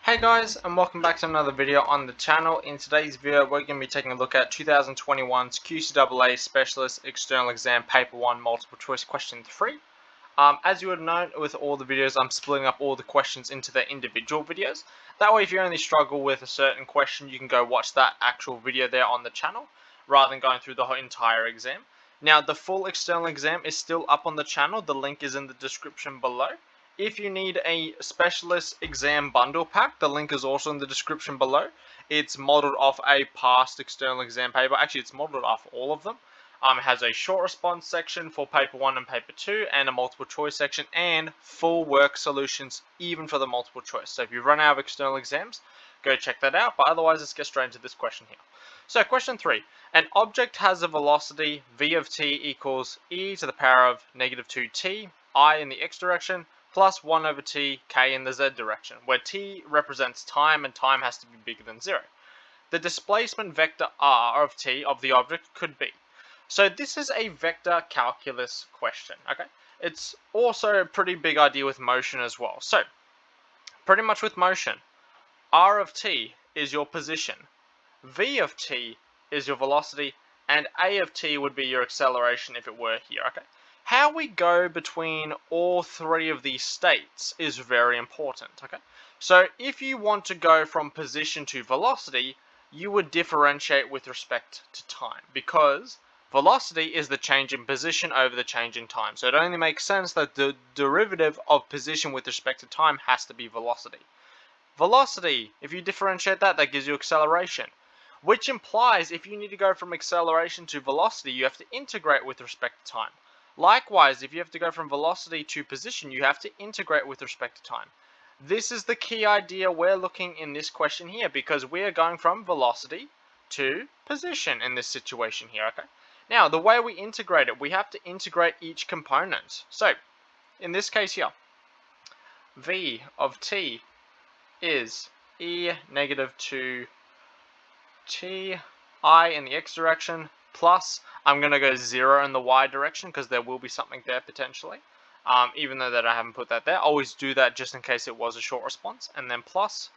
Hey guys, and welcome back to another video on the channel. In today's video we're going to be taking a look at 2021's QCAA Specialist External Exam Paper 1 Multiple Choice Question 3. As you would know with all the videos, I'm splitting up all the questions into their individual videos. That way if you only struggle with a certain question, you can go watch that actual video there on the channel, rather than going through the whole entire exam. Now the full external exam is still up on the channel, the link is in the description below. If you need a specialist exam bundle pack, the link is also in the description below. It's modeled off a past external exam paper. Actually, it's modeled off all of them. It has a short response section for paper 1 and paper 2 and a multiple choice section and full work solutions even for the multiple choice. So if you run out of external exams, go check that out. But otherwise, let's get straight into this question here. So question 3. An object has a velocity v of t equals e to the power of negative 2t, I in the x direction, plus 1 over t, k in the z direction, where t represents time and time has to be bigger than 0. The displacement vector r of t of the object could be. So this is a vector calculus question, okay? It's also a pretty big idea with motion as well. So, pretty much with motion, r of t is your position, v of t is your velocity, and a of t would be your acceleration if it were here, okay? How we go between all three of these states is very important, okay? So if you want to go from position to velocity, you would differentiate with respect to time, because velocity is the change in position over the change in time. So it only makes sense that the derivative of position with respect to time has to be velocity. Velocity, if you differentiate that, that gives you acceleration, which implies if you need to go from acceleration to velocity, you have to integrate with respect to time. Likewise, if you have to go from velocity to position, you have to integrate with respect to time. This is the key idea we're looking in this question here, because we are going from velocity to position in this situation here, okay? Now, the way we integrate it, we have to integrate each component. So, in this case here, v of t is e negative 2t, I in the x direction, plus, I'm going to go 0 in the y direction because there will be something there potentially. Even though that I haven't put that there, always do that just in case it was a short response. And then plus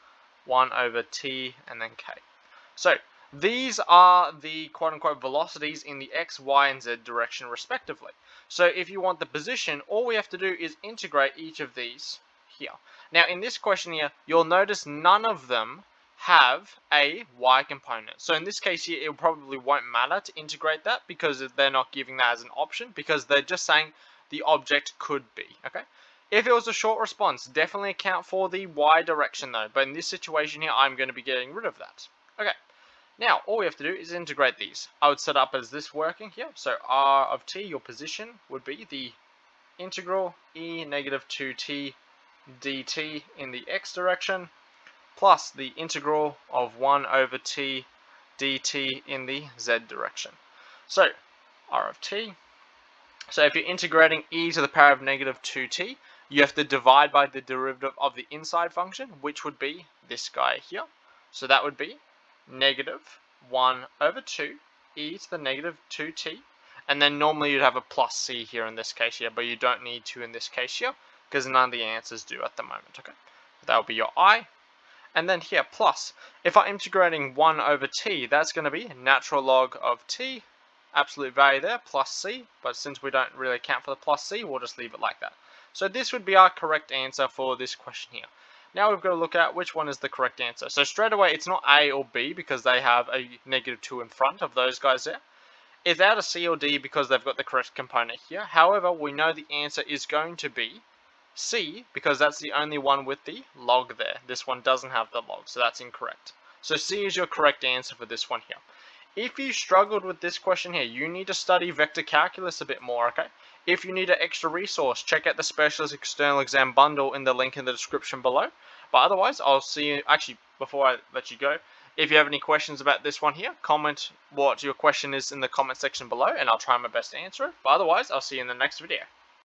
1 over t and then k. So these are the quote-unquote velocities in the x, y, and z direction respectively. So if you want the position, all we have to do is integrate each of these here. Now in this question here, you'll notice none of them have a y component. So in this case here, it probably won't matter to integrate that because they're not giving that as an option, because they're just saying the object could be, okay? If it was a short response, definitely account for the y direction though, but in this situation here, I'm going to be getting rid of that. Okay, now all we have to do is integrate these. I would set up as this working here, so r of t, your position, would be the integral e negative 2t dt in the x direction, plus the integral of 1 over t dt in the z direction. So, r of t. So if you're integrating e to the power of negative 2t, you have to divide by the derivative of the inside function, which would be this guy here. So that would be negative 1 over 2 e to the negative 2t. And then normally you'd have a plus c here in this case here, but you don't need to in this case here, because none of the answers do at the moment, okay? So that would be your I. And then here, plus, if I'm integrating 1 over t, that's going to be natural log of t, absolute value there, plus c, but since we don't really account for the plus c, we'll just leave it like that. So this would be our correct answer for this question here. Now we've got to look at which one is the correct answer. So straight away, it's not A or B because they have a negative 2 in front of those guys there. It's out of C or D because they've got the correct component here. However, we know the answer is going to be C, because that's the only one with the log there. This one doesn't have the log, so that's incorrect. So C is your correct answer for this one here. If you struggled with this question here, you need to study vector calculus a bit more, okay? If you need an extra resource, check out the Specialist External Exam Bundle in the link in the description below. But otherwise, I'll see you, actually, before I let you go, if you have any questions about this one here, comment what your question is in the comment section below, and I'll try my best to answer it. But otherwise, I'll see you in the next video.